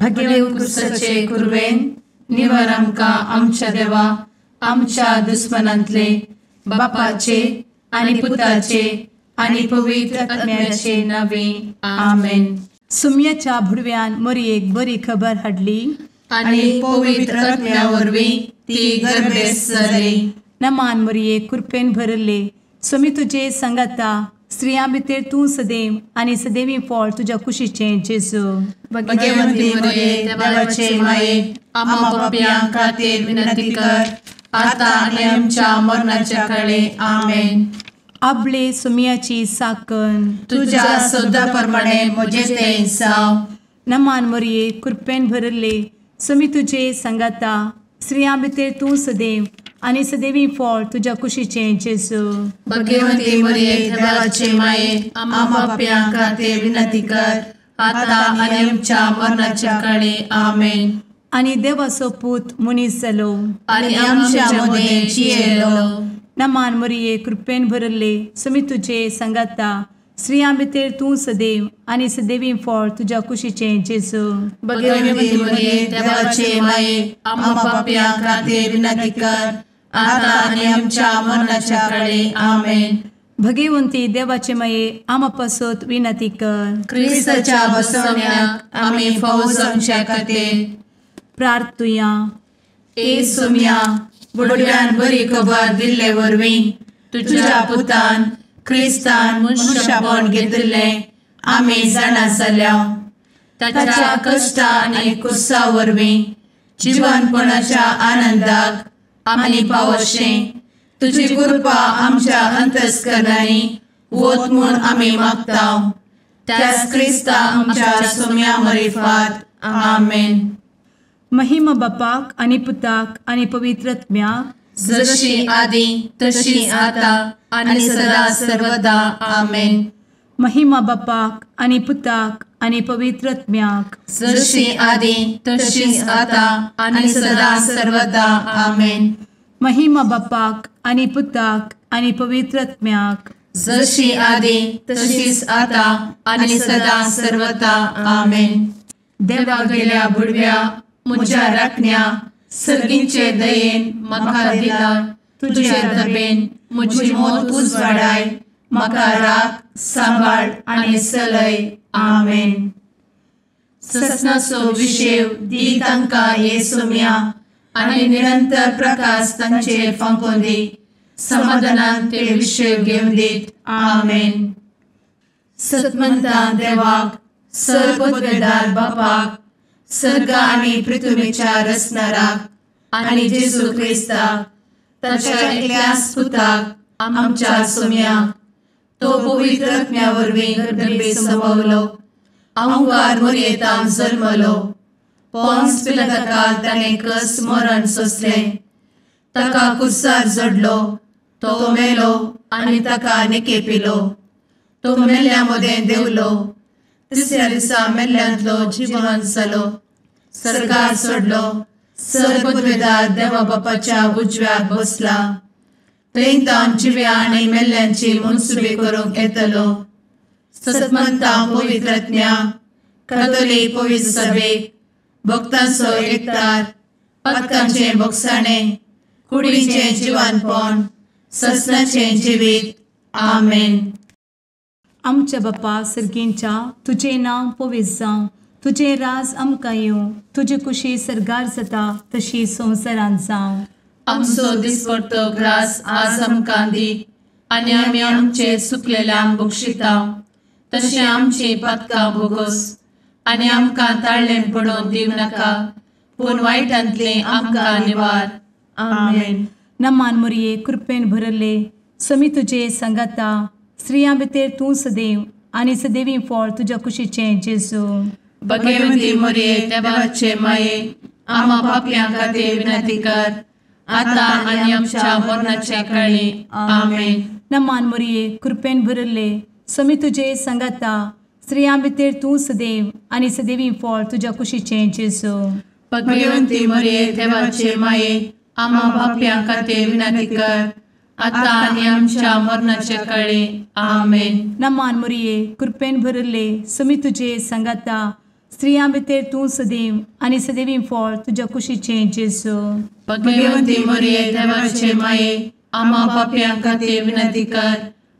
भगेवन कुर्साचे कुर्वेन निवार आमकां आमच्या देवा आमच्या दुस्मनांतले बापाचे आनी पुताचे आनी पवित्र आत्म्याचे नावे आमेन. सुम्याच्या भुडव्यान मरियेक बरी खबर हाडली आनी पवित्र आत्म्या वरवीं ती गर्भेस जाली. नमान मरियेक कृपेन भरले स्वामी तुजे संगता स्त्रियां भितर तूं सदैव आनी सदैवी फळ तुज्या कुशीचें जेजू. भगवंती मरिये देवाचे माये आम्हा पाप्यां खातीर विनंती कर आता आनी आमच्या मरणाच्या काळी आमेन. आपले सुम्याची साकन तुझ्या सोदा प्रमाणे म्हजे तें जाव. नमान मरिये कृपेन भरले स्वामी तुजे संगता स्त्रियां भितर तूं सदैव आनी सदैवी फळ तुज्या कुशीचें जेजू. भगवंती मरिये देवाचे माये आम्हा पाप्यां खातीर विनंती कर आता आनी आमच्या मरणाच्या काळी आमेन. आनी देवाचो पूत मनीस जालो आनी आमच्या मदीं जियेलो. नमान मरिये कृपेन भरले स्वामी तुजे संगता स्त्रियां भितर तूं सदैव आनी सदैवी फळ तुज्या कुशीचें जेजू. भगवंती मरिये देवाचे माये आम्हा पाप्यां खातीर विनंती कर आता आनी आमच्या मरणाच्या काळी आमेन. भगवंती देवाचे माये आमा पासत विनंती कर. क्रिस्ताच्या बसवण्याक आमी फावो जावच्या खातीर प्रार्थुया. ए सुम्या बुडव्यान बरी खबर दिल्ले वरवीं तुज्या पुतान क्रिस्तान मनशापण घेतिल्लें आमी जाणा जाल्या. ताच्या कश्टा आनी कुर्सा वरवीं जिवनपणाच्या आनंदाक आमी पावशें तुजी कृपा आमच्या अंतस्करणांनी वत म्हूण आमी मागतांव. त्याच क्रिस्ता आमच्या सुम्या मरिफात आमेन. महिमा बापाक आनी पुताक आनी पवित्र आत्म्याक जशी आदी तशी आता आनी सदा सर्वदा आमेन. महिमा बापाक आनी पुताक आनी पवित्र आत्म्याक जशी आदी तशीच आता आनी सदा सर्वदा आमेन. महिमा बापाक आनी पुताक आनी पवित्र आत्म्याक जशी आदी तशीच आता आनी सदा सर्वदा आमेन. देवा गेल्या बुडव्या म्हज्या राखण्या सर्गींचे दयेन म्हाका दिला तुजे दबेन म्हजी मोत उजवाडाय म्हाका राख सांबाळ आनी चलय आमेन. ससनाचो विशेव दी तांकां हे सुम्या आनी निरंतर प्रकाश तांचेर फांकून दी. समाधानान ते विशेव घेवन दीत आमेन. सतमंता देवाक सर्वपदवेदार बापाक सर्ग आनी पृथ्वीच्या रचणाराक आनी जेजू क्रिस्ताक ताच्या एकल्याच पुताक आमच्या सुम्याक तो पवित्र आत्म्या वरवीं गर्भे संभवलो. अंगार मरियेंतान जल्मलो. पोंस पिलाताकाल ताणें कस मरण सोंसलें. ताका कुर्सार जडलो. तो मेलो आनी ताका निकेपिलो. तो मेल्ल्या मदें देंवलो. तिसऱ्या दिसा मेल्ल्यांतलो जिवंत जालो. सर्गार चडलो. सर्वपदवेदार देवा बापाच्या उजव्याक बसला. थंयतान जिव्या आनी मेल्ल्यांची मनसुबी करूंक येतलो. सतमंता पवित्र आत्म्या कातोलीक पवित्र सभेक भक्तांचो एकठार पातकांचें भोगसाणें कुडीचें जिवनपण ससनाचें जिवीत आमेन. आमच्या बापा सर्गींच्या तुजें नांव पवित्र जावं. तुजें राज आमकां येवं. तुजी कुशी सर्गार जाता तशी संवसारांत जावं. आमचो दिसपडटो ग्रास आज आमकां दी आनी आमी आमचे चुकलेल्यांक बक्षितांव तशें आमची पातकां भोगोस आनी आमकां ताळ्ळें पडोवन दिवं नाका पूण वायटांतलें आमकां निवार आमेन. नमान मरिये कृपेन भरले स्वामी तुजे संगता स्त्रियां भितर तूं सदैव आनी सदैवी फळ तुज्या कुशीचें जेजू. भगवंती मरिये देवाचे माये आम्हा पाप्यां खातीर विनंती कर आता आनी आमच्या मरणाच्या काळी आमेन. नमान मरिये कृपेन भरले स्वामी तुजे संगता स्त्रियां भितर तूं सदैव आनी सदैवी फळ तुज्या कुशीचें जेजू. भगवंती मरिये देवाचे माये आम्हा पाप्यां खातीर विनंती कर आता आनी आमच्या मरणाच्या काळी आमेन. नमान मरिये कृपेन भरले स्वामी तुजे संगता स्त्रियां भितर तूं सदैव आनी सदैवी फळ तुज्या कुशीचें जेजू. भगवंती मरिये देवाचे माये आम्हा पाप्यां खातीर विनंती कर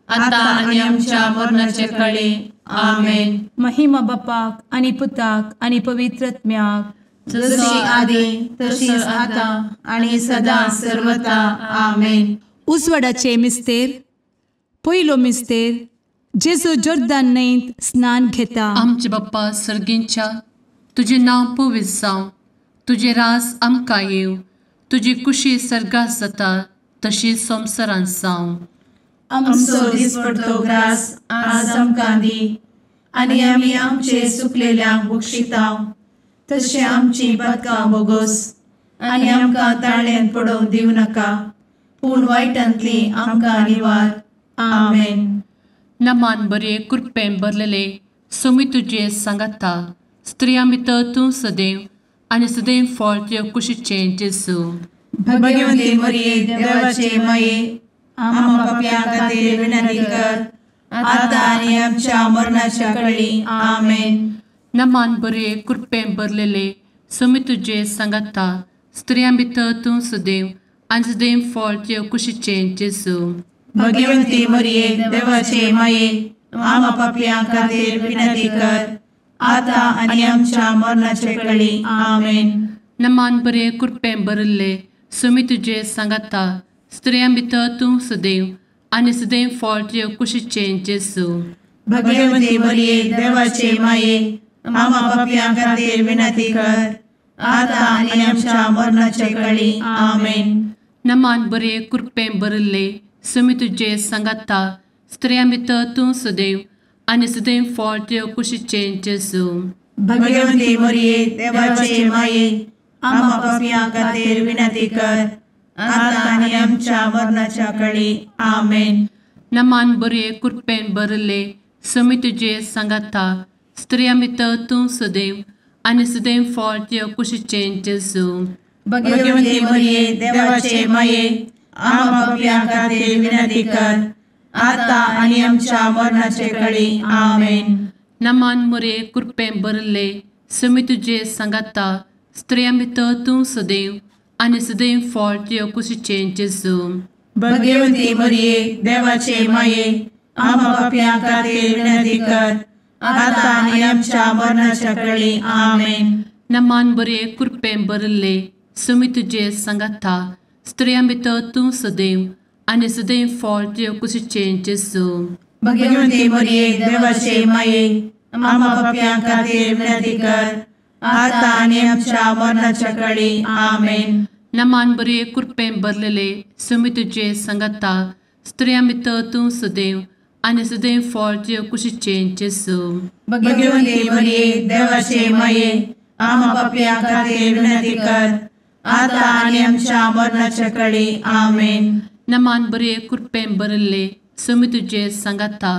आता आनी आमच्या मरणाचे काळी. आमेन. महिमा बापाक आनी पुताक आनी पवित्रत्म्याक, जशी आदी तशीच आता आणि सदा सर्वदा. आमेन. उजवाडाचे मिस्तेर. पयलो मिस्तेर, जेजू जोर्दान न्हंयेंत स्नान घेता. आमचे बाप्पा सर्गींच्या, तुझे नाव पवित्र जावं, तुझे राज आमकां येवं, तुजी कुशी सर्गात जाता तशी संवसारांत जावं. आमचो दिसपडटो ग्रास आज आमकां दी, आनी आमी आमचे सुकलेल्यांक बक्षितांव, तशें आमची पातकां बोगोस आनी आमकां ताळ्यान पडोवंक दिवं नाका, पूण वायटांतली आमकां निवार. आमेन. नमान बरे कृपेन भरलेले सोमी तुजे सांगाता, स्त्रियां भितर तूं सदैव आनी सदैव फळ तुज्या कुशीचें जेजू. भगवंती मरिये देवाचे माये आम्हा पाप्यां खातीर विनंती कर आता आनी आमच्या मरणाच्या काळी. आमेन. नमान बरे कृपेन भरलेले सोमी तुजे सांगाता, स्त्रियां भितर तूं सदैव आनी सदैव फळ तुज्या कुशीचें जेजू. भगवंती मरिये देवाचे माये आम्हा पाप्यां खातीर विनंती कर आता आनी आमच्या मरणाचे काळी. आमेन. नमान बरे कृपेन भरले सोमी तुजे सांगाता, स्त्रियां भितर तूं सदैव आनी सदैव फळ तुज्या कुशीचें जेजू. भगवंती मरिये देवाचे माये आम्हा पाप्यां खातीर विनंती कर आता आनी आमच्या मरणाचे काळी. आमेन. नमान बरे कृपेन भरले सोमी तुजे सांगाता, स्त्रियां भितर तूं सदैव आनी सदैव फळ तुज्या कुशीचें जेजू. भगवंती मरिये देवाचे माये आम्हा पाप्यां खातीर विनंती कर आता आनी आमच्या मरणाच्या काळी. आमेन. नमान बरे कृपेन भरले सोमी तुजे सांगाता, स्त्रियां भितर तूं सदैव आनी सदैव फळ तुज्या कुशीचें जेजू. भगवंती मरिये देवाचे माये आम्हा पाप्यां खातीर विनंती कर आता आनी आमच्या मरणाचे काळी. आमेन. नमान बरे कृपेन भरले सोमी तुजे सांगाता, स्त्रियां भितर तूं सदैव आनी सदैव फळ तुज्या कुशीचें जेजू. भगवंती मरिये देवाचे माये आम्हा पाप्यां खातीर विनंती कर आता आनी आमच्या मरणाच्या काळी. आमेन. नमान बरे कृपेन भरले सोमी तुजे सांगाता, स्त्रियां भितर तूं सदैव आनी सदैव फळ तुज्या कुशीचें जेजू. भगवंती मरिये देवाचे माये आम्हा पाप्यां खातीर विनंती कर आता आनी आमच्या मरणाच्या काळी. आमेन. नमान बरे कृपेन भरलेले सोमी तुजे सांगाता, स्त्रियां भितर तूं सदैव आनी सदैव फळ तुज्या कुशीचें जेजू. भगवंती मरिये देवाचे माये आम्हा पाप्यां खातीर विनंती कर आता आनी आमच्या मरणाच्या काळी. आमेन. नमान बरे कृपेन भरले सोमी तुजे सांगाता,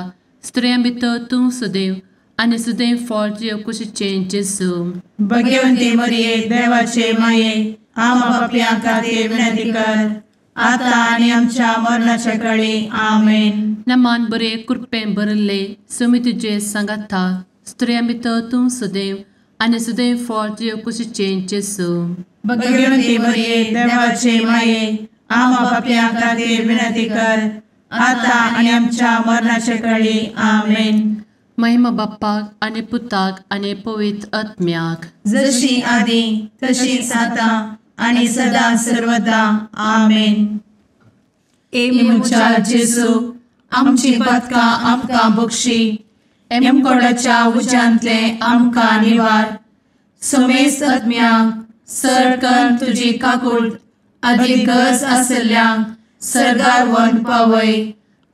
स्त्रियां भितर तूं सदैव आनी सदैव फळ तुज्या कुशीचें जेजू. भगवंती मरिये देवाचे माये आम्हा पाप्यां खातीर विनंती कर आता आनी आमच्या मरणाच्या काळी. आमेन. नमान बरे कृपेन भरले सोमी तुजे सांगाता, स्त्रियां भितर तूं सदैव आनी सदैव फळ तुज्या कुशीचें जेजू. भगवंती मरिये देवाचे माये आम्हा पाप्यां खातीर विनंती कर आता आनी आमच्या मरणाच्या काळी. आमेन. महिमा बाप्पाक आनी पुताक आनी पवित्र आत्म्याक, जशी आदी तशीच आता आनी सदा सर्वदा. आमेन. ए मुचा जेजू आमची पातकां आमकां बक्षी, एमकोडाच्या उज्यांतले आमकां निवार. सोमेस आत्म्यांक सरकन तुजी काकूट अधिक गरज आसल्यांक सर्गार व्हरून पावय.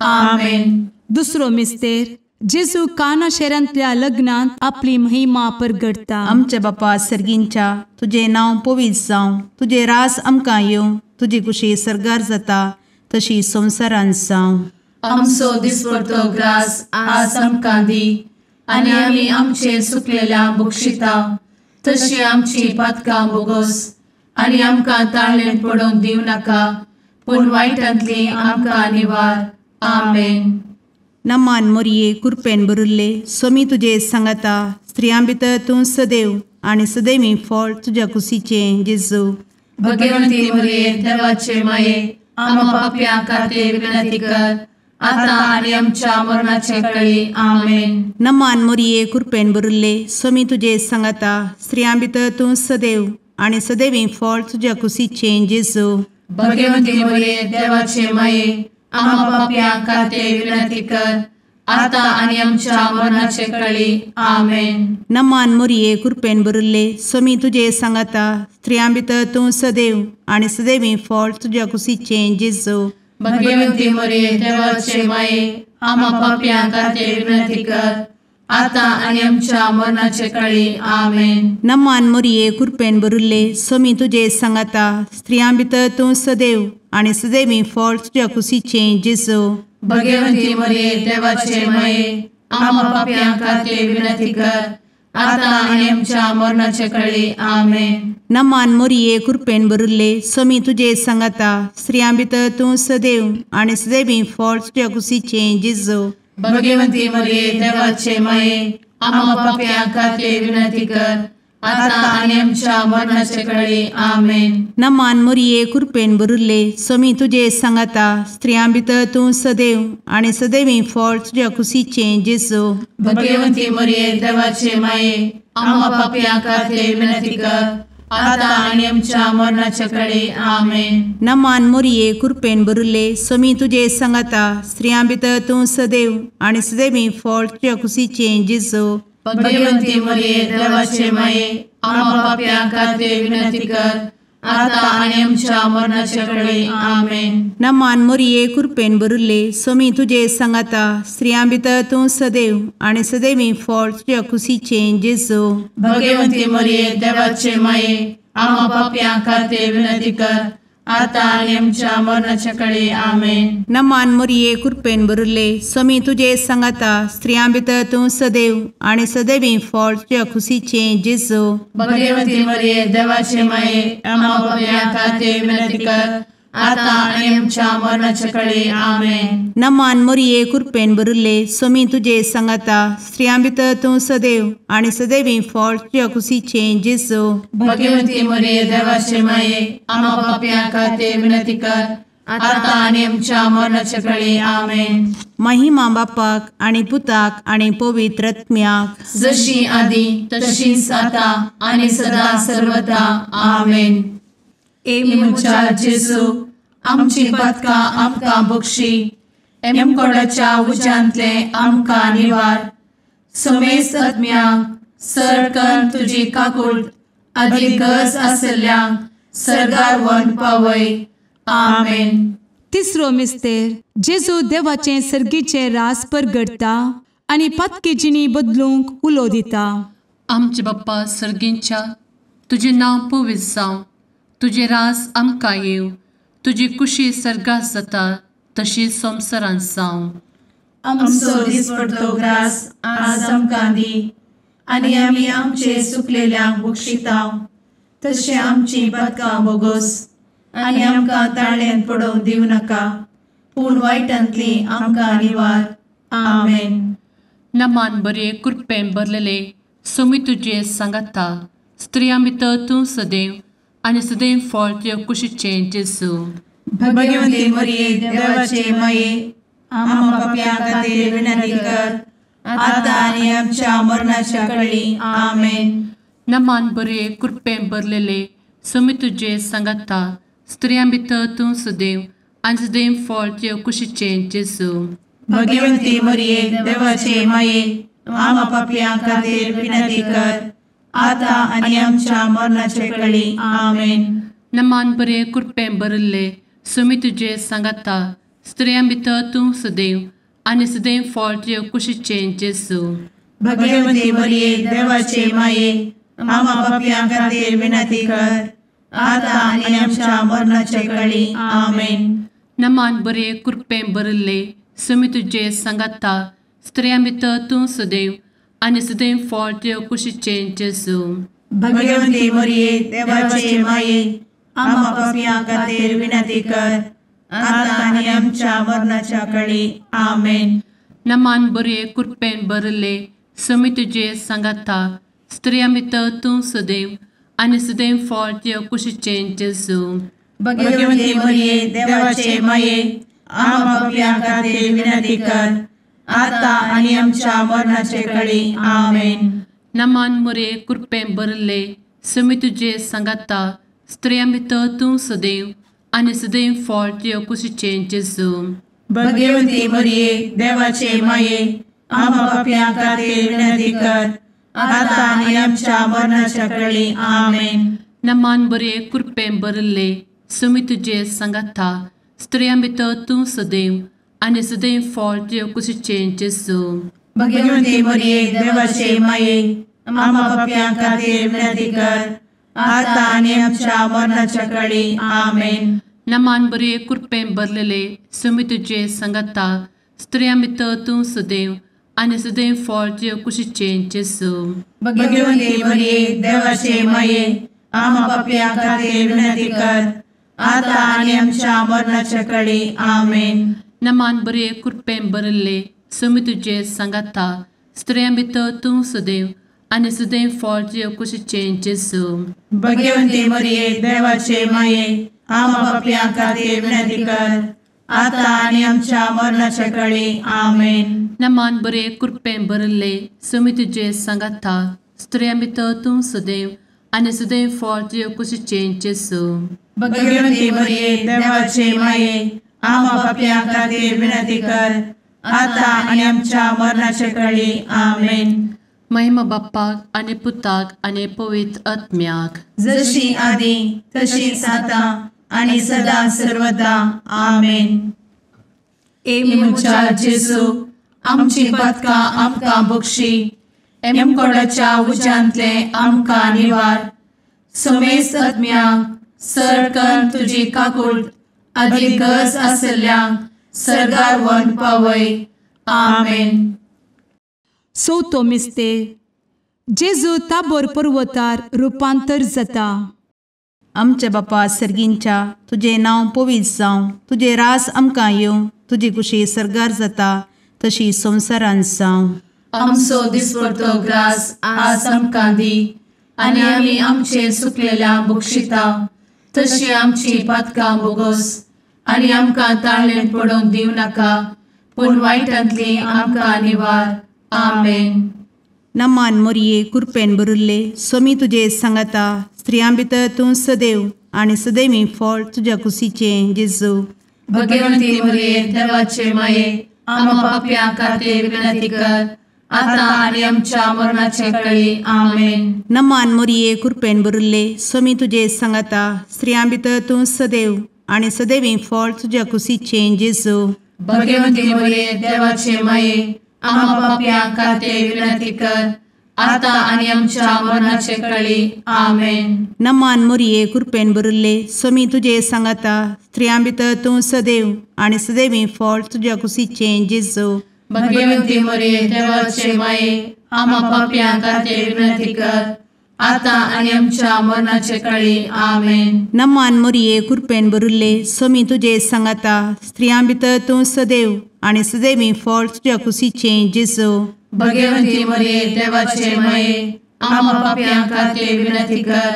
आमेन. दुसरो मिस्तेर. जेजू काना शारांतल्या लग्नांत आपली महिमा परगटता. आमचे बापा सर्गींच्या, तुझे नाव पवित्र जावं, तुझे रास आमकां येवं, तुजी कुशी सर्गार जाता तशी संवसारांत जावं. आमचो दिसपडटो ग्रास आज आमकां दी, आनी आमी आमचे सुकलेल्यांक बक्षितांव, तशी आमची पातकां बोगोस आनी आमकां ताळ्यान पडोवंक दिवं नाका, पूण वायटांतली आमकां निवार. आमेन. नमान मोरये कृपेन भरुल्ले, सोमी तुजे सांगाता, स्त्रियां भितर तूं सदैव आणि सदैवी फळ तुझ्या कुशीचें जेजू. भगवंती मरिये देवाचे माये आम्हा पाप्यां खातीर विनंती कर आता आणि आमच्या मरणाचे काळी आमेन. नमान मोरये कृपेन भरिल्ले स्वामी तुजे सांगाता स्त्रियां भितर तूं सदैव आणि सदैवी फळ तुझ्या कुशीचें जेजू. भगवंती मरिये देवाचे माये आम्हा पाप्यां खातीर विनंती कर आता आणि आमच्या मरणाचे काळी आमेन. नमान मोरये कृपेन भरिल्ले स्वामी तुजे सांगाता स्त्रियां भितर तूं सदैव आणि सदैवी फळ तुझ्या कुशीचें जेजू. भगवंती मरिये देवाचे माये आम्हा पाप्यां खातीर विनंती कर आता आणि आमच्या मरणाचे काळी आमेन. नमान मोरये कृपेन भरिल्ले स्वामी तुजे सांगाता स्त्रियां भितर तूं सदैव आणि सदैवी फळ तुझ्या कुशीचें जेजू. भगवंती मरिये देवाचे माये आम्हा पाप्यां खातीर विनंती कर आता आणि आमच्या मरणाचे काळी आमेन. नमान मोरये कृपेन भरिल्ले स्वामी तुजे सांगाता स्त्रियां भितर तूं सदैव आणि सदैवी फळ तुझ्या कुशीचें जेजू. भगवंती मरिये देवाचे माये आम्हा पाप्यां खातीर विनंती कर आता आणि आमच्या मरणाचे काळी आमेन. नमान मोरये कृपेन भरिल्ले स्वामी तुजे सांगाता स्त्रियां भितर तूं सदैव आणि सदैवी फळ तुझ्या कुशीचें जेजू. भगवंती मरिये देवाचे माये आम्हा पाप्यां खातीर विनंती कर आता आणि आमच्या मरणाचे काळी आमेन. नमान मोरये कृपेन भरिल्ले स्वामी तुजे सांगाता स्त्रियां भितर तूं सदैव आणि सदैवी फळ तुझ्या कुशीचें जेजू. भगवंती मरिये देवाचे माये आम्हा पाप्यां खातीर विनंती कर आता आणि आमच्या मरणाचे काळी आमेन. नमान मोरये कृपेन भरिल्ले स्वामी तुजे सांगाता स्त्रियां भितर तूं सदैव आणि सदैवी फळ तुझ्या कुशीचें जेजू. भगवंती मरिये देवाचे माये आम्हा पाप्यां खातीर विनंती कर आता आणि आमच्या मरणाचे काळी आमेन. नमान मोरये कृपेन भरिल्ले स्वामी तुजे सांगाता स्त्रियां भितर तूं सदैव आणि सदैवी फळ तुझ्या कुशीचें जेजू. भगवंती मरिये देवाचे माये आम्हा पाप्यां खातीर विनंती कर आता आणि आमच्या मरणाचे काळी आमेन. नमान मोरये कृपेन भरिल्ले स्वामी तुजे सांगाता स्त्रियां भितर तूं सदैव आणि सदैवी फळ तुझ्या कुशीचें जेजू. भगवंती मरिये देवाचे माये आम्हा पाप्यां खातीर विनंती कर आता आणि आमच्या मरणाचे काळी आमेन. महिमा बापाक आणि पुताक आणि पवित्र आत्म्याक जशी आधी तशीच आता आणि सदा सर्वदा आमेन. मुचा जेजू आमची पदकां आमकां बक्षी एमकोडाच्या उज्यांतले आमकां निवार. समेस्त आत्म्यांक सरकन तुजी काकूट अधिक गरज आसल्ल्यांक सरगार व्हरून पावय. आमेन. तिसरो मिस्तेर जेजू देवाचें सर्गीचें रास परगडटा आनी पातकी जिणी बदलूंक उलो दिता. आमचे बाप्पा सर्गींच्या तुजें नांव पवित्र जावं, तुजें रास आमकां येव, तुजी कुशी सर्गास जाता तशीच संवसारांत जावं. आमचो दिसपडटो ग्रास आज आमकां दी आनी आमी आमचे चुकलेल्यांक बक्षितांव तशें आमची पदकां बोगोस आनी आमकां ताळ्यान पडोवंक दिवं नाका पूण वायटांतली आमकां निवार. आमेन. नमान बरे कृपेन भरलेले सोमी तुजे सांगाता स्त्रियां भितर तूं सदैव आनी सदैव फळ तुज्या कुशीचें जेजू. भगवंती मरिये देवाचे माये आम्हा पाप्यां खातीर विनंती कर आता आनी आमच्या मरणाच्या काळी. आमेन. नमान बरे कृपेन भरलेले सोमी तुजे सांगाता स्त्रियां भितर तूं सदैव आनी सदैव फळ तुज्या कुशीचें जेजू. भगवंती मरिये देवाचे माये आम्हा पाप्यां खातीर विनंती कर आता आनी आमच्या मरणाचे काळी. आमेन. नमान बरे कृपेन भरले सोमी तुजे सांगाता स्त्रियां भितर तूं सदैव आनी सदैव फळ तुज्या कुशीचें जेजू. भगवंती मरिये देवाचे माये आम्हा पाप्यां खातीर विनंती कर आता आनी आमच्या मरणाचे काळी. आमेन. नमान बरे कृपेन भरले सोमी तुजे सांगाता स्त्रियां भितर तूं सदैव आनी सदैव फळ तुज्या कुशीचें जेजू. भगवंती मरिये देवाचे माये आम्हा पाप्यां खातीर विनंती कर आता आनी आमच्या मरणाच्या काळी. आमेन. नमान बरे कृपेन भरले सुमी तुझे सांगाता स्त्रियां भितर तूं सदैव आनी सदैव फळ तुझ्या कुशीचें जेजू भगवंती मरिये देवाचे माये आम्हा पापियां खातीर विनंती कर आता आनी आमच्या मरणाचे काळी आमेन. नमान मोरे कृपें भरले सुमी तुझे सांगाता स्त्रियां भितर तूं सदैव आनी सदैव फळ तुझ्या कुशीचें जेजू भगवंती मरिये देवाचे माये आम्हा पापियां खातीर विनंती कर आता आनी आमच्या मरणाच्या काळी आमेन. नमान बरे कृपें भरले सुमी तुझे सांगाता स्त्रियां भितर तूं सदैव आनी सदैव फळ तुझ्या कुशीचें जेजू भगवंती मरिये देवाचे माये आम्हा पापियां खातीर विनंती कर आता आनी आमच्या मरणाच्या काळी आमेन. नमान बरे कृपें भरलेले सुमी तुझे सांगाता स्त्रियां भितर तूं सदैव आनी सदैव फळ तुझ्या कुशीचें जेजू भगवंती मरिये देवाचे माये आम्हा पापियां खातीर विनंती कर आता आनी आमच्या मरणाच्या काळी आमेन. नमान बरे कृपें भरले सुमी तुझे सांगाता स्त्रियां भितर तूं सदैव आनी सदैव फळ तुझ्या कुशीचें जेजू भगवंती मरिये देवाचे माये आम्हा पापियां खातीर विनंती कर आता आनी आमच्या मरणाच्या काळी आमेन. नमान बरे कृपें भरले सुमी तुझे सांगाता स्त्रियां भितर तूं सदैव आनी सदैव फळ तुझ्या कुशीचें जेजू भगवंती मरिये देवाचे माये आम्हा पापियां खातीर विनंती कर आता आनी आमच्या मरणाच्या काळी आमेन. महिमा बाप्पाक आनी पुताक आनी पवित्र आत्म्याक जशी आदी तशीच आता आनी सदा सर्वदा आमेन. मुचा जेजू आमची पदकां आमकां बक्षी एमकोडाच्या उज्यांतले आमकां निवार समेस्त आत्म्यांक सरकन तुजी काकूट अधिक गरज आसल्यांक सरगार व्हरून पावय. आमेन. चवथो मिस्तेर जेजू ताबोर पर्वतार रुपांतर जाता. आमच्या बापा सर्गींच्या तुझे नांव पवित्र जावं, तुझे रास आमकां येवं, तुजी कुशी सरगार जाता तशी संवसारांत जावं. आमचो दिसपडटो ग्रास आज आमकां दी आनी आमी आमचे सुकलेल्यांक बक्षिता तशी आमची पातकां बोगोस आनी आमकां ताळ्ळेन पडोवंक दिवं नाका पूण वायटांतली आमकां निवार. आमेन. नमान मोरये कृपेन भरिल्ले सोमी तुजे सांगाता स्त्रियां भितर तूं सदैव आनी सदैवी फळ तुज्या कुशीचें जेजू भगवंती मरिये देवाचे माये आम्हा पापियां खातीर विनंती कर आता आनी आमच्या मरणाचे काळी. आमेन. नमान मोरये कृपेन भरिल्ले सोमी तुजे सांगाता स्त्रियां भितर तूं सदैव आनी सदैवी फळ तुज्या कुशीचें जेजू भगवंती मरिये देवाचे माये आम्हा पापियां खातीर विनंती कर आता आनी आमच्या मरणाचे काळी. आमेन. नमान मोरये कृपेन भरिल्ले सोमी तुजे सांगाता स्त्रियां भितर तूं सदैव आनी सदैवी फळ तुज्या कुशीचें जेजू भगवंती मरिये देवाचे माये आम्हा पापियां खातीर विनंती कर आता आनी आमच्या मरणाचे काळी. आमेन. नमान मोरये कृपेन भरिल्ले सोमी तुजे सांगाता स्त्रियां भितर तूं सदैव आनी सदैवी फळ तुज्या कुशीचें जेजू भगवंती मरिये देवाचे माये आम्हा पापियां खातीर विनंती कर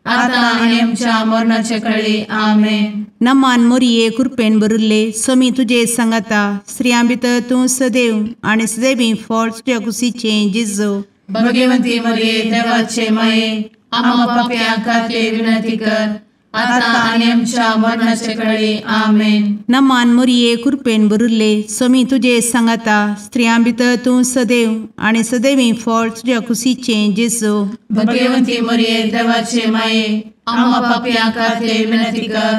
आता आनी आमच्या मरणाचे काळी. आमेन. नमान मोरये कृपेन भरिल्ले सोमी तुजे सांगाता स्त्रियां भितर तूं सदैव आनी सदैवी फळ तुज्या कुशीचें जेजू भगवंती मरिये देवाचे माये आम्हा पापियां खातीर विनंती कर आता आनी आमच्या मरणाचे काळी. आमेन. नमान मोरये कृपेन भरिल्ले सोमी तुजे सांगाता स्त्रियां भितर तूं सदैव आनी सदैवी फळ तुज्या कुशीचें जेजू भगवंती मरिये देवाचे माये आम्हा पापियां खातीर विनंती कर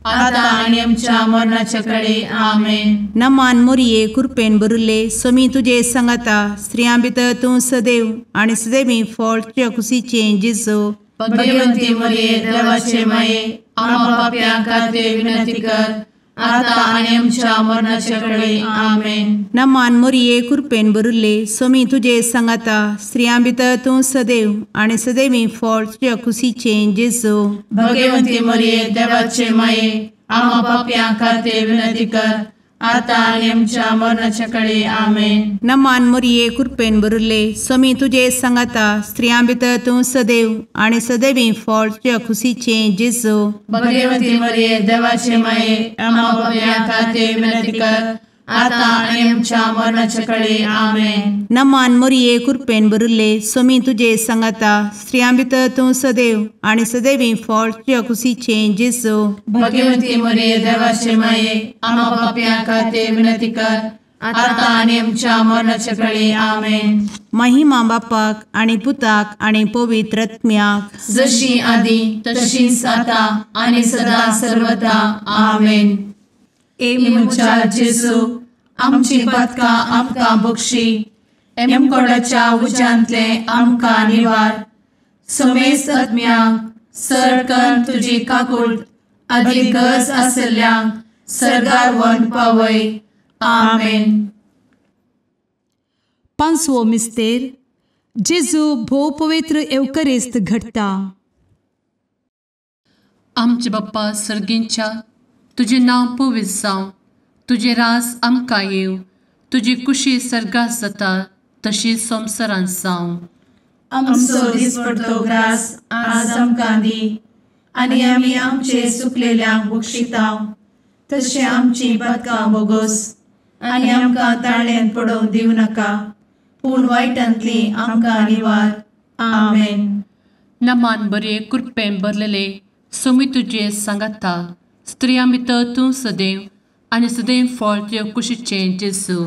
आता आनी आमच्या मरणाचे काळी. आमेन. नमान मोरये कृपेन भरिल्ले सोमी तुजे सांगाता स्त्रियां भितर तूं सदैव आनी सदैवी फळ तुज्या कुशीचें जेजू भगवंती मरिये देवाचे माये आम्हा पापियां खातीर विनंती कर आता आनी आमच्या मरणाचे काळी. आमेन. नमान मोरये कृपेन भरिल्ले सोमी तुजे सांगाता स्त्रियां भितर तूं सदैव आनी सदैवी फळ तुज्या कुशीचें जेजू भगवंती मरिये देवाचे माये आम्हा पापियां खातीर विनंती कर आता आणि आमच्या मरणाच्या काळी आमेन. नमान मोरये कृपेन बरुले स्वामी तुझे सांगाता स्त्रियां भितर तूं सदैव आणि सदैवी फळ तुझ्या खुशीचे जेजू. भगवती मरिये देवाचे माये आम्हा पापियां खातीर विनंती कर, आता आणि आमच्या मरणाच्या काळी आमेन. नमान मोरये कृपेन बरुले स्वामी तुझे सांगाता स्त्रियां भितर तूं सदैव आणि सदैवी फळ तुझ्या खुशीचे जेजू. भगवती मरिये देवाचे माये आम्हा पापियां खातीर विनंती कर, आता आणि आमच्या मरणाच्या काळी आमेन. महिमा बापाक आणि पुताक आणि पवित्र आत्म्याक, जशी आधी तशीच आता आणि सदा सर्वदा आमेन. ए मुचा जेजू आमची पदकां आमकां बक्षी, एमकोडाच्या उज्यांतले आमकां निवार. समेस्त आत्म्यांक सरकन तुजी काकूट अधिक गरज आसल्यांक सर्गार व्हरून पावय. आमेन. पांचवो मिस्तेर जेजू भोव पवित्र एवकरेस्त घडटा. आमचे बाप्पा सर्गींच्या तुझे नाव पवित्र जावं, तुझे राज आमकां येव, तुजी कुशी सर्गात जाता तशी संवसारांत जावं. आमचो दिसपडटो ग्रास आज आमकां दी, आनी आमी आमचे सुकलेल्यांक बक्षिताव. तशें आमची पदकां बोगोस आनी आमकां ताळ्यान पडोवंक दिवं नाका, पूण वायटांतली आमकां निवार. आमेन. नमान बरे कृपेन भरलेले स्वामी तुझे सांगाता स्त्रियां भितर तूं सदैव आणि सदैव फळ तुझ्या कुशीचे जेजू.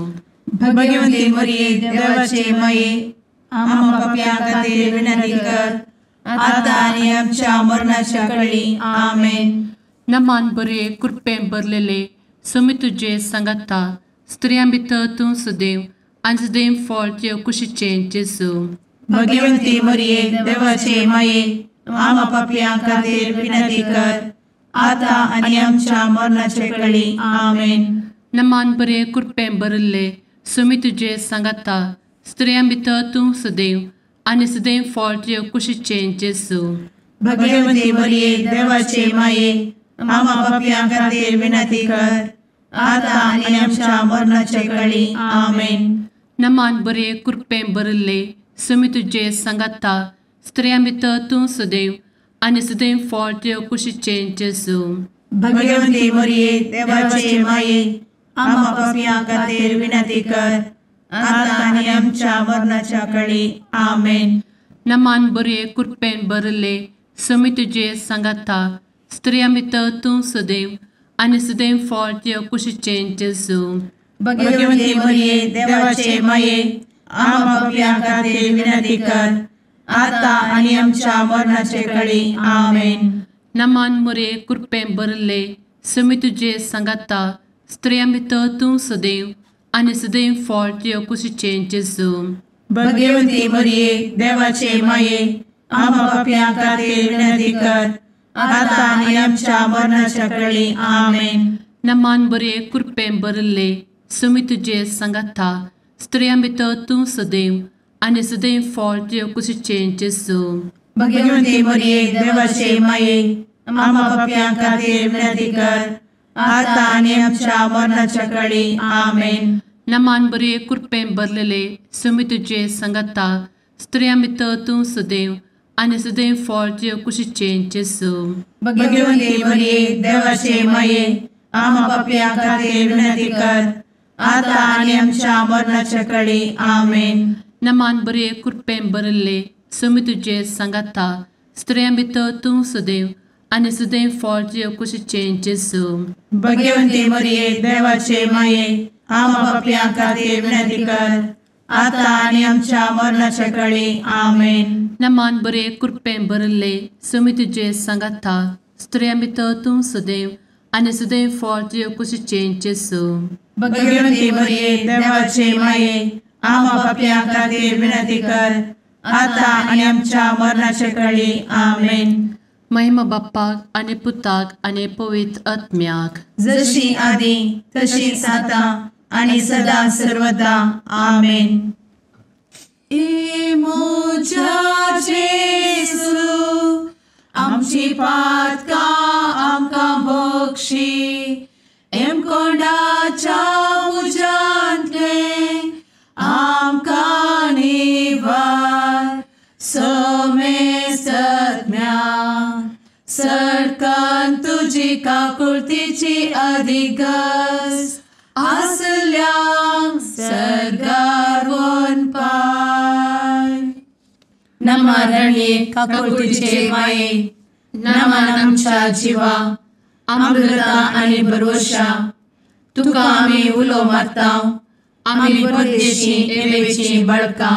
भगवती मरिये देवाचे माये आम्हा पापियां खातीर विनंती कर, आता आनी आमच्या मरणाच्या काळी आमेन. नमान बरे कृपेन भरलेले स्वामी तुझे सांगाता स्त्रियां भितर तूं सदैव आणि सदैव फळ तुझ्या कुशीचे जेजू. भगवती मरिये देवाचे माये आम्हा पापियां खातीर विनंती कर, आता आनी आमच्या मरणाच्या काळी आमेन. नमान बरे कृपेन भरले स्वामी तुझे सांगाता स्त्रियां भितर तूं सदैव आणि सदैव फळ तुझ्या कुशीचे जेजू. भगवती मरिये देवाचे माये आम्हा पापियां खातीर विनंती कर, आता आनी आमच्या मरणाच्या काळी आमेन. नमान बरे कृपेन भरले स्वामी तुझे सांगाता स्त्रियां भितर तूं सदैव आणि सदैव फळ तुझ्या कुशीचे जेजू. भगवती मरिये देवाचे माये आम्हा पापियां खातीर विनंती कर, आता आनी आमच्या मरणाच्या काळी आमेन. नमान बरे कृपेन भरले स्वामी तुझे सांगाता स्त्रियां भितर तूं सदैव आणि सदैव फळ तुझ्या कुशीचे जेजू. भगवती मरिये देवाचे माये आम्हा पापियां खातीर विनंती कर, आता आनी आमच्या मरणाच्या काळी आमेन. नमान बरे कृपेन भरले स्वामी तुझे सांगाता स्त्रियां भितर तूं सदैव आणि सदैव फळ तुझ्या कुशीचे जेजू. भगवती मरिये देवाचे माये आम्हा पापियां खातीर विनंती कर, आता आनी आमच्या मरणाच्या काळी आमेन. नमान बरे कृपेन भरले स्वामी तुझे सांगाता स्त्रियां भितर तूं सदैव आणि सदैव फळ तुझ्या कुशीचे जेजू. भगवती मरिये देवाचे माये आम्हा पापियां खातीर विनंती कर, आता आनी आमच्या मरणाच्या काळी आमेन. नमान बरे कृपेन भरलेले स्वामी तुझे सांगाता स्त्रियां भितर तूं सदैव आणि सदैव फळ तुझ्या कुशीचे जेजू. भगवती मरिये देवाचे माये आम्हा पापियां खातीर विनंती कर, आता आनी आमच्या मरणाच्या काळी आमेन. नमान बरे कृपेन भरले स्वामी तुझे सांगाता स्त्रियां भितर तूं सदैव आणि सदैव फळ तुझ्या कुशीचे जेजू. भगवती मरिये देवाचे माये आम्हा पापियां खातीर विनंती कर, आता आनी आमच्या मरणाच्या काळी आमेन. नमान बरे कृपेन भरले स्वामी तुझे सांगाता स्त्रियां भितर तूं सदैव आणि सदैव फळ तुझ्या कुशीचे जेजू. भगवती मरिये देवाचे माये आम्हा पापियां खातीर विनंती कर, आता आनी आमच्या मरणाच्या काळी आमेन. महिमा बाप्पाक आणि पुताक आणि पवित्र आत्म्याक, जशी आधी तशीच आता आणि सदा सर्वदा आमेन. ए मोजा जेसू आमची पातकां आमकां बक्षी, एम कोंडाच्या काकुळतीची अधिगस आसल्या सरगार वन पाय नमारणे काकुळतीचे माये नमान आमच्या जिवा अमृता आणि भरोशा तुका आम्ही उलो मारता आम्ही परदेशी एवेची बळका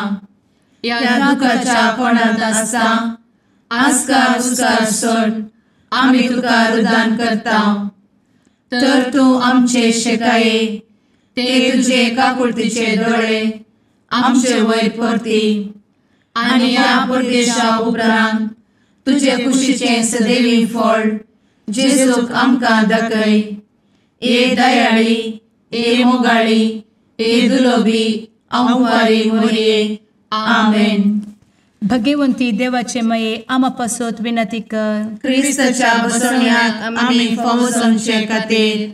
या दुखाच्या कोणात असता आस्कार उस्कार सोड आम्ही तुका रुदान करता तर तू आमचे शेकाये ते तुझे काकुळतीचे डोळे आमचे वयर परती आणि या परदेशा उपरांत तुझे कुशीचे सदैवी फळ जेजूक आमकां दाखय ए दयाळी ए मोगाळी ए दुलोबी अंवारी मोरये आमेन. भगवंती देवाचे मये आमा पासत विनंती कर. क्रिस्ताच्या बसवण्याक आम्ही फावो समचे खातीर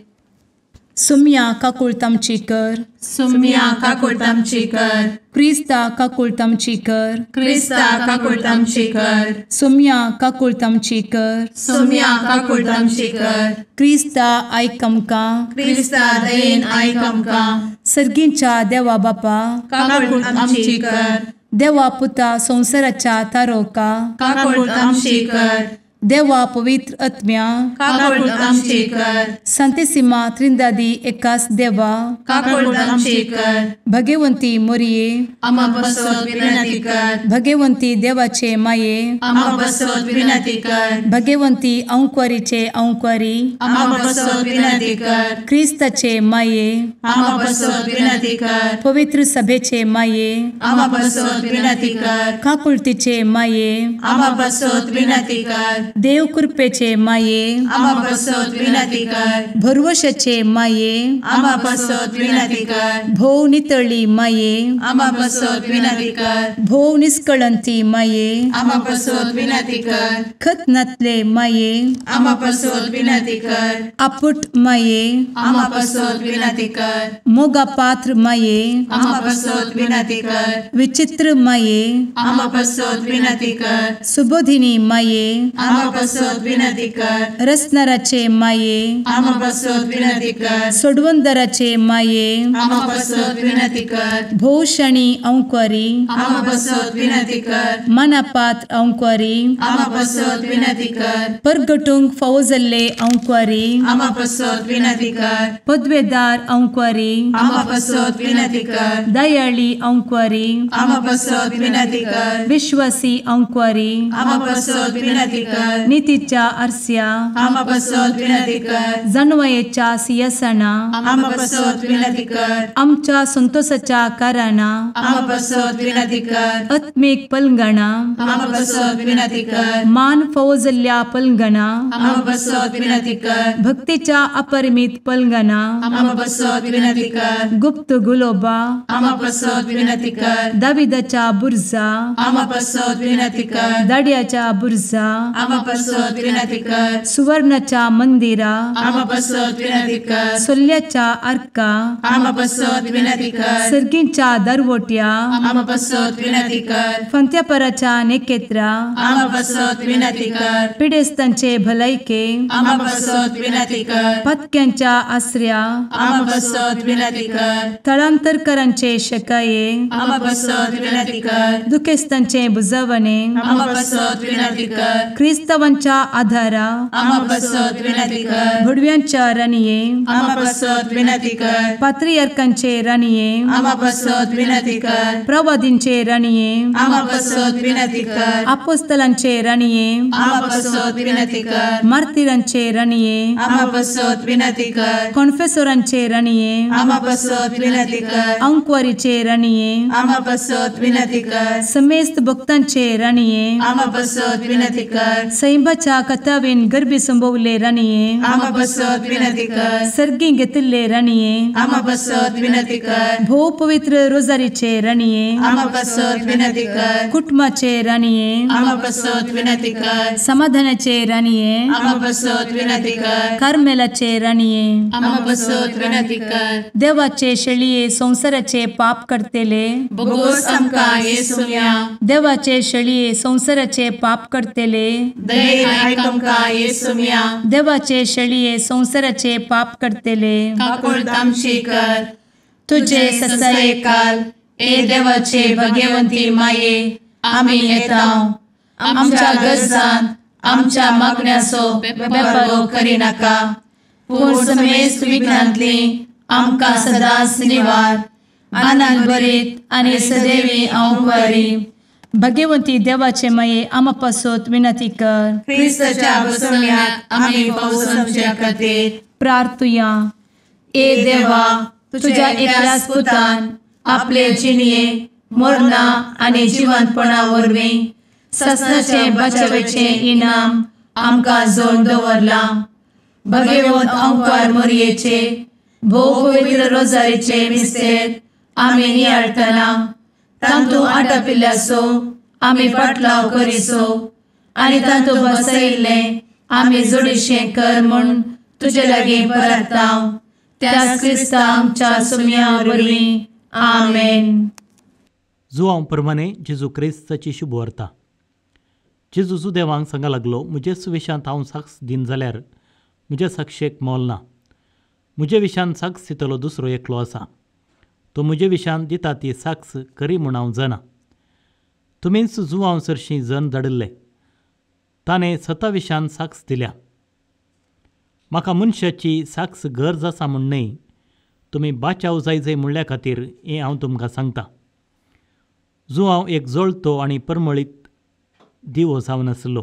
सुम्या काकुळतामची कर. सुम्या काकुळतामची कर. क्रिस्ता काकुळतामची कर. क्रिस्ता काकुळतामची कर. सुम्या काकुळतामची कर. सुम्या काकुळतामची कर. क्रिस्ता आयक आमकां. क्रिस्ता दयेन आयक आमकां. सर्गींच्या देवा बापा काकुळतामची कर. देवा पुता संसाराच्या तारोका काकुळतामची कर. देवा पवित्र आत्म्या काकुळतामची कर. सांतेसिमा त्रिंदादी एकाच देवा काकुळतामची कर. भगवंती मोरये आमा बसवत विनंती कर. भगवंती देवाचे माये आमा बसवत विनंती कर. भगवंती अंक्वारीचे अंक्वारी आमा बसवत विनंती कर. ख्रिस्ताचे माये आमा बसवत विनंती कर. पवित्र सभेचे माये आमा बसवत विनंती कर. काकुळतीचे माये आमा बसवत विनंती कर. देव कृपेचे माये आमा बसवत विनंती कर. भरवशाचे माये आमा बसवत विनंती कर. भोव नितळी माये आमा बसवत विनंती कर. भोव निष्कळंती माये आमा बसवत विनंती कर. खतनातले माये आमा बसवत विनंती कर. आपुट माये आमा बसवत विनंती कर. मोगा पात्र माये आमा बसवत विनंती कर. विचित्र माये आमा बसवत विनंती कर. सुबोधिनी माये आमा बसवत विनंती कर. रसनाराचे माये आमा बसवत विनंती कर. सोडवंदराचे माये आमा बसवत विनंती कर. भोषणी अंक्वारी आमा बसवत विनंती कर. मनापात्र अंक्वारी आमा बसवत विनंती कर. परगटूंक फौजल्ले अंक्वारी आमा बसवत विनंती कर. पदवेदार अंक्वारी आमा बसवत विनंती कर. दयाळी अंक्वारी आमा बसवत विनंती कर. विश्वासी अंक्वारी आमा बसवत विनंती कर. नीतीच्या आरस्या आमा बसवत विनंती कर. जणवयेच्या सिंहासना आमा बसवत विनंती कर. आमच्या संतोषाच्या कारणा आमा बसवत विनंती कर. आत्मिक पलंगणा आमा बसवत विनंती कर. मान फौजल्ल्या पलंगणा आमा बसवत विनंती कर. भक्तीच्या अपरिमित पलंगणा आमा बसवत विनंती कर. गुप्त गुलोबा आमा बसवत विनंती कर. दाविदाच्या बुरजा आमा बसवत विनंती कर. दाड्याच्या बुरजा आमा बसवत विनंती कर. सुवर्णाच्या मंदिरा आमा बसवत विनंती कर. सोल्याच्या अर्का आमा बसवत विनंती कर. सर्गींच्या दरवोट्या आमा बसवत विनंती कर. फंत्यापराच्या नेकेत्रा आमा बसवत विनंती कर. पिडेस्तांचे भलायके आमा बसवत विनंती कर. पथक्यांच्या आसऱ्या आमा बसवत विनंती कर. स्थळांतरकरांचे शकाये आमा बसवत विनंती कर. दुखेस्तांचे बुजावणे आमा बसवत विनंती कर. ख्रिस्तवांच्या आधारा आमा बसवत विनंती कर. भडव्यांच्या राणीये आमा बसवत विनंती कर. पात्रियार्कांचे राणीये आमा बसवत विनंती कर. प्रवादींचे राणीये आमा बसवत विनंती कर. अपोस्तलांचे राणीये आमा बसवत विनंती कर. मार्तिरांचे राणीये आमा बसवत विनंती कर. कॉन्फेसोरांचे राणीये आमा बसवत विनंती कर. अंक्वारीचे राणीये आमा बसवत विनंती कर. समेस्त भक्तांचे राणीये आमा बसवत विनंती कर. सैंबाच्या कथावेन गर्भी संभवले राणीये आमा बसवत विनंती कर. सर्गी घेतले राणीये आमा बसवत विनंती कर. भो पवित्र रोजारीचे राणीये आमा बसवत विनंती कर. कुटुंबाचे राणीये आमा बसवत विनंती कर. समाधानाचे राणीये आमा बसवत विनंती कर. कार्मेलाचे राणीये आमा बसवत विनंती कर. देवाचे शेळीये संसाराचे पाप करतेले बघोस आमकां येसुया. देवाचे शेळीये संसाराचे पाप करतेले दये आयक आमकां येसू मिया देवाचे शेळये संवसाराचे पाप करतेले काकूळ तामशी कर तुझे ससाये काल ए देवाचे भगवंती माये आमी येता आमच्या गरजांत आमच्या मागण्याचो बेपारो करी नाका पूण समेस्त विघ्नांतली आमकां सदांच निवार आनंद बरीत आनी सदैवी आंवकारी भगवंती देवाचे माये आमा पासत विनंती कर क्रिस्ताच्या बसवण्यात आमी पावसाच्या खातीर प्रार्थुया ए देवा तुझ्या एकल्याच पुतान आपले जिणये मरणा आनी जिवंतपणा वरवीं ससनाचे बचावेचे इनाम आमकां जोड दवरला भगवंत आंवकार मोरयेचे भोव पवित्र रोजारीचे मिस्तेर आमी नियाळटना तांतू आटापिल्ल्यासो आमी पाटलाव करिसो आनी तांतू बसयिल्ले आमी जोडिशें कर म्हूण तुजे लागीं परतांव त्याच क्रिस्ता आमच्या सुम्या वरवीं आमेन. जुआंव प्रमाणे जेजू क्रिस्ताची शुभ वार्ता. जेजू देवांक सांगा लागलो, म्हजे विशांत हांव साक्ष दिन जाल्यार म्हज्या साक्षेक मोल ना. म्हजे विशांत साक्ष दितलो दुसरो एकलो आसा. तो म्हजे विशांत दिता ती साक्ष खरी म्हूण हांव जाणा. तुमीच जुआंव सरशीं जन धाडिल्ले. ताणें 7 विशांत साक्ष दिल्या. म्हाका मनशाची साक्ष गरज आसा म्हूण न्हय, तुमी बाचाव जाय म्हणल्या खातीर हें हांव तुमकां सांगतां. जुआंव एक जळतो आनी परमळीत दिवो जावन आसलो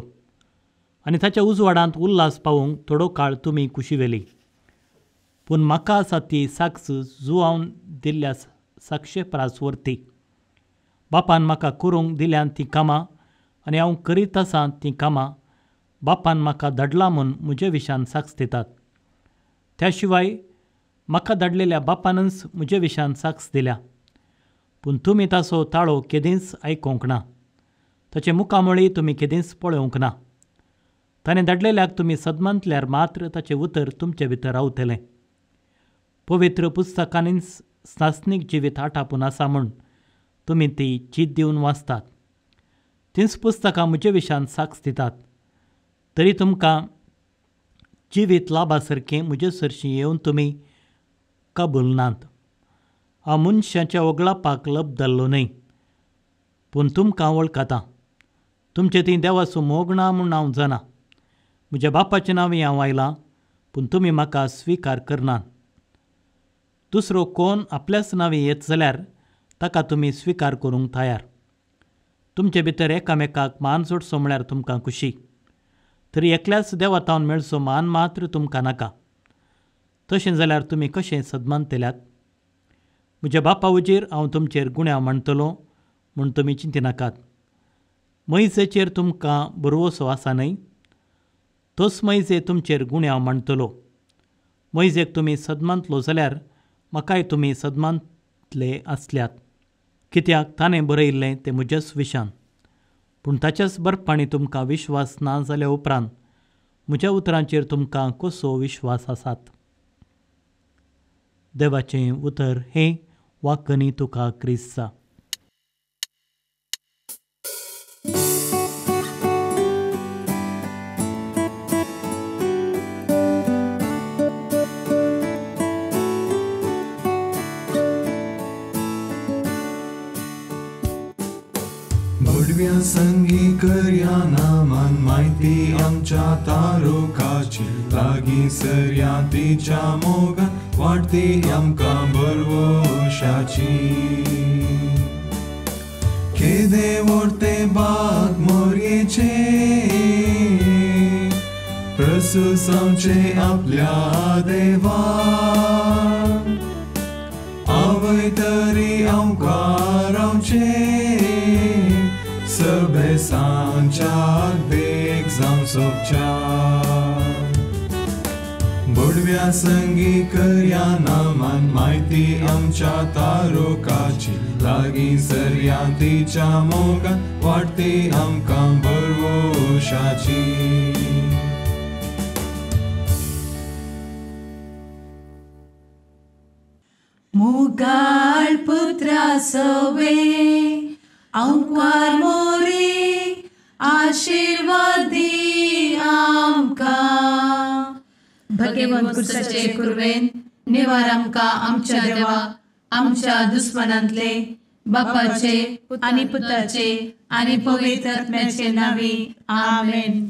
आनी ताच्या उजवाडांत उल्हास पावोवंक थोडो काळ तुमी कुशी वेली. पूण म्हाका आसा ती साक्ष जुआंव दिल्ल्या साक्षे परास वर्ती. बापान म्हाका करूंक दिल्यान तीं कामां आनी हांव करीत आसां तीं कामां बापान म्हाका धाडलां म्हूण म्हजे विशांत साक्ष दितात. त्या शिवाय म्हाका धाडलेल्या बापानच म्हजे विशांत साक्ष दिल्या. पूण तुमी ताचो ताळो केदींच आयकोंक ना. ताचे मुखामळी तुमी केदींच पळोवंक ना. ताणें धाडलेल्याक तुमी सदमांतल्यार मात्र ताचें उतर तुमचे भितर रावतलें. पवित्र पुस्तकांनीच सासनीक जिवीत आटापून आसा म्हूण तुमी ती चीत दिवन वाचतात. तींच पुस्तकां म्हजे विशांत साक्ष दितात. तरी तुमकां जिवीत लाभा सारकें म्हजे सरशीं येवन तुमी कबूल नात. हांव मनशाच्या ओगळापाक लब जाल्लो न्हय, पूण तुमकां वळखतां. तुमचें ती देवाचो मोग ना म्हूण हांव जाणा. म्हज्या बापाच्या नांवी हांव आयलां, पूण तुमी म्हाका स्विकार करनात. दुसरो कोण आपल्याच नांवी येत जाल्यार ताका तुमी स्विकार करूंक तयार. तुमचे भितर एकामेकाक मान जोडचो म्हळ्यार तुमकां खुशी. तरी एकल्याच देवातावन मेळचो मान मात्र तुमकां नाका. तशें जाल्यार तुमी कशें सदमानतल्यात. म्हज्या बापा वजीर हांव तुमचेर गुण्याव मांडटलों म्हूण तुमी चिंतिनाकात. मैजेचेर तुमकां बरवोसो आसा न्हय, तोच मैजे तुमचेर गुण्याव मांडटलो. मैजेक तुमी सदमानतलो जाल्यार म्हाकाय तुमी सदमानतले आसल्यात. कित्याक ताणें बरयल्लें तें म्हज्याच विशान. पूण ताच्याच बरेपणी तुमकां विश्वास ना जाल्या उपरांत म्हज्या उतरांचेर तुमकां कसो विश्वास आसात. देवाचें उतर हें वाकनी तुका क्रिस्ता. भडव्या संगी करया नामान माहिती आमच्या तारोकाची. लागीं सरया तिच्या मोगान वाटती आमकां बरवशाची. केदे वर्ते बाग मोरयेचे प्रसूस आमचे आपल्या देवा. आवय तरी आमकां रावचे सबे सांच्याक देख जावं सोबच्या. बुडव्या संगी करया नामान माहिती आमच्या तारोकाची. लागीं सरया तिच्या मोगान वाटती आमकां बरवशाची. मुगाळ पुत्रा सवे आंकवार मोरी आशीर्वाद दी भगवंत कुर्साचे कुरवेन निवार आमकां आमच्या देवा आमच्या दुस्मनांतले बापाचे आनी पुताचे आनी पवित्र आत्म्याचे नावी आमेन.